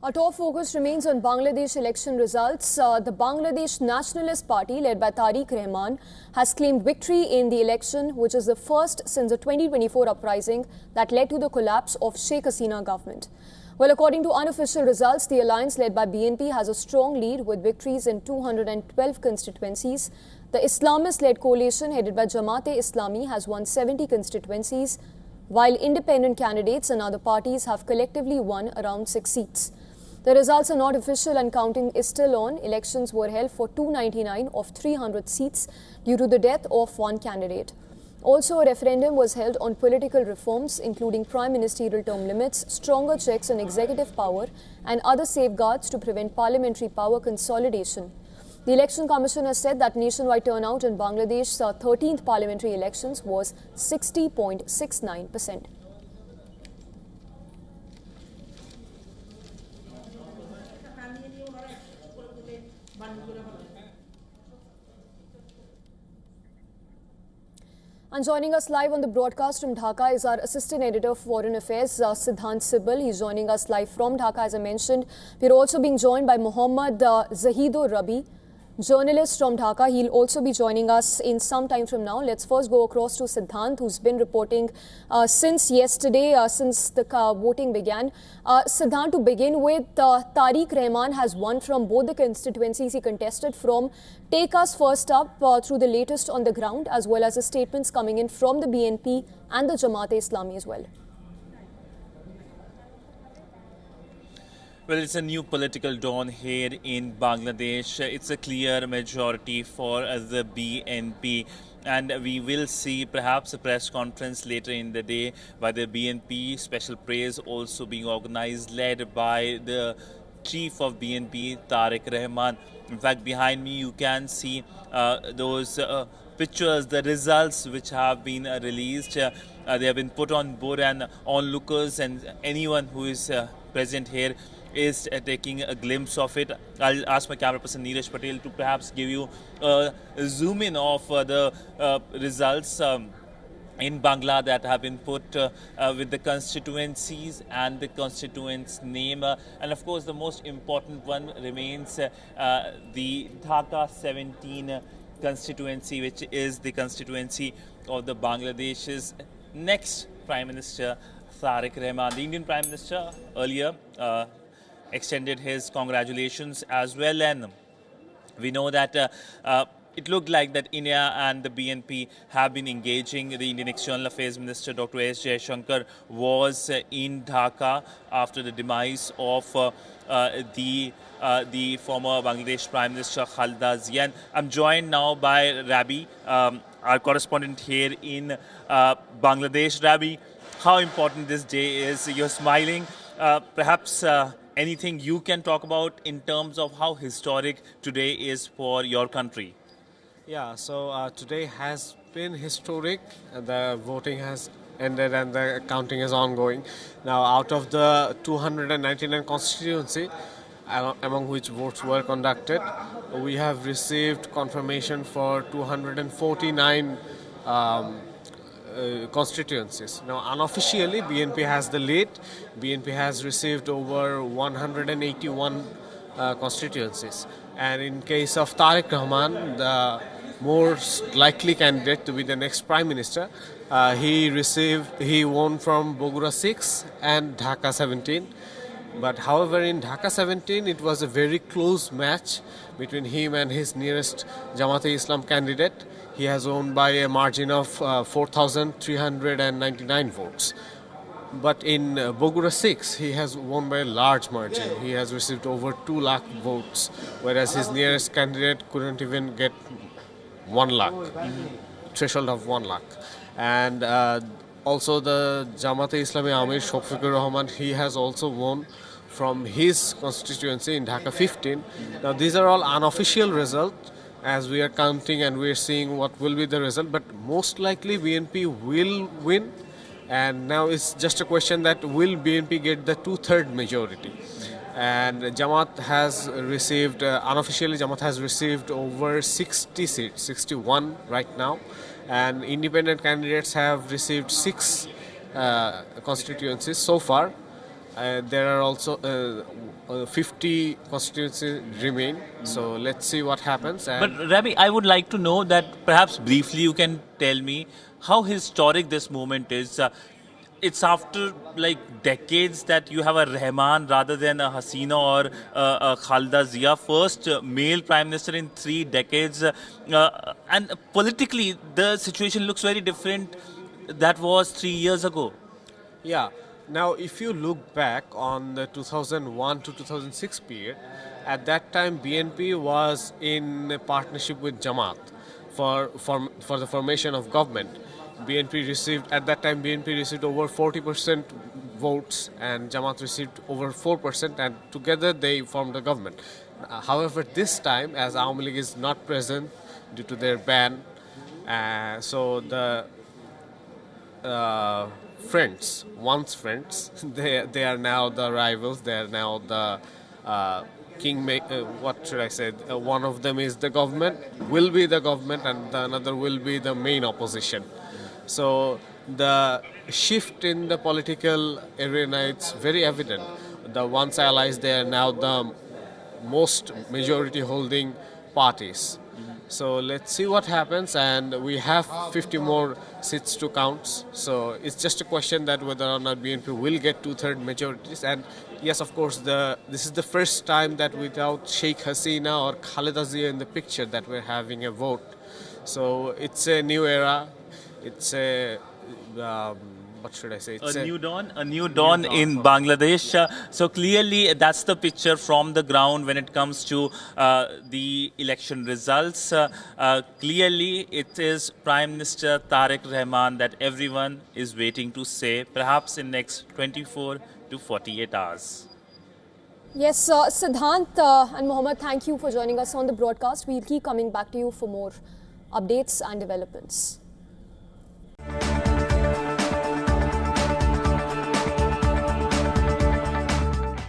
Our top focus remains on Bangladesh election results. The Bangladesh Nationalist Party, led by Tarique Rahman, has claimed victory in the election, which is the first since the 2024 uprising that led to the collapse of Sheikh Hasina government. Well, according to unofficial results, the alliance led by BNP has a strong lead with victories in 212 constituencies. The Islamist-led coalition headed by Jamaat-e Islami has won 70 constituencies, while independent candidates and other parties have collectively won around 6 seats. The results are not official and counting is still on. Elections were held for 299 of 300 seats due to the death of one candidate. Also, a referendum was held on political reforms, including prime ministerial term limits, stronger checks on executive power, and other safeguards to prevent parliamentary power consolidation. The Election Commission has said that nationwide turnout in Bangladesh's 13th parliamentary elections was 60.69%. And joining us live on the broadcast from Dhaka is our Assistant Editor of Foreign Affairs, Siddhant Sibal. He's joining us live from Dhaka, as I mentioned. We're also being joined by Mohammad Zahidur Rabi, journalist from Dhaka. He'll also be joining us in some time from now. Let's first go across to Siddhant, who's been reporting since yesterday, since the voting began. Siddhant, to begin with, Tarique Rahman has won from both the constituencies he contested from. Take us first up through the latest on the ground, as well as the statements coming in from the BNP and the Jamaat-e Islami as well. Well, it's a new political dawn here in Bangladesh. It's a clear majority for the BNP. And we will see perhaps a press conference later in the day by the BNP, special praise also being organized, led by the chief of BNP, Tarique Rahman. In fact, behind me you can see those pictures, the results which have been released. They have been put on board, and onlookers and anyone who is present here is taking a glimpse of it. I'll ask my camera person Neeraj Patel to perhaps give you a zoom in of the results in Bangla that have been put with the constituencies and the constituent's name. And of course, the most important one remains the Dhaka 17 constituency, which is the constituency of the Bangladesh's next Prime Minister, Tarique Rahman. The Indian Prime Minister earlier extended his congratulations as well, and we know that it looked like that India and the BNP have been engaging. The Indian External Affairs Minister Dr. S. Jaishankar was in Dhaka after the demise of the former Bangladesh Prime Minister Khalida Zia. I'm joined now by Rabi, our correspondent here in Bangladesh. Rabi, how important this day is? You're smiling. Perhaps anything you can talk about in terms of how historic today is for your country? Yeah, so today has been historic. The voting has ended and the counting is ongoing. Now, out of the 299 constituency, among which votes were conducted, we have received confirmation for 249 constituencies. Now, unofficially, BNP has the lead. BNP has received over 181 constituencies. And in case of Tarique Rahman, the most likely candidate to be the next Prime Minister, he won from Bogura 6 and Dhaka 17. But however, in Dhaka 17, it was a very close match between him and his nearest Jamaat-e Islam candidate. He has won by a margin of 4,399 votes. But in Bogura 6, he has won by a large margin. He has received over 2 lakh votes, whereas his nearest candidate couldn't even get 1 lakh, threshold of 1 lakh. And also the Jamaat-e Islami Amir Shafiqur Rahman, he has also won from his constituency in Dhaka 15. Now, these are all unofficial results, as we are counting and we are seeing what will be the result, but most likely BNP will win, and now it's just a question that will BNP get the 2/3 majority. And Jamaat has received, unofficially Jamaat has received over 60 seats, 61 right now, and independent candidates have received 6 constituencies so far. There are also 50 constituencies remain. So let's see what happens. But Rabi, I would like to know that perhaps briefly you can tell me how historic this moment is. It's after like decades that you have a Rahman rather than a Hasina or a Khalda Zia, first male prime minister in 3 decades. And politically, the situation looks very different that was 3 years ago. Yeah. Now, if you look back on the 2001 to 2006 period, at that time BNP was in a partnership with Jamaat for the formation of government. BNP received, at that time BNP received over 40% votes and Jamaat received over 4%, and together they formed a government. However, this time, as Awami League is not present due to their ban, so the friends, once friends, they are now the rivals. They are now the what should I say? One of them is the government, will be the government, and the another will be the main opposition. So the shift in the political arena is very evident. The once allies, they are now the most majority holding parties. So let's see what happens, and we have 50 more seats to count. So it's just a question that whether or not BNP will get 2/3 majorities. And yes, of course, this is the first time that without Sheikh Hasina or Khaleda Zia in the picture that we're having a vote. So it's a new era. It's a what should I say? It's a new dawn in Bangladesh. So clearly, that's the picture from the ground when it comes to the election results. Clearly, it is Prime Minister Tarique Rahman that everyone is waiting to say, perhaps in next 24 to 48 hours. Yes, Siddhant and Mohammed, thank you for joining us on the broadcast. We'll keep coming back to you for more updates and developments.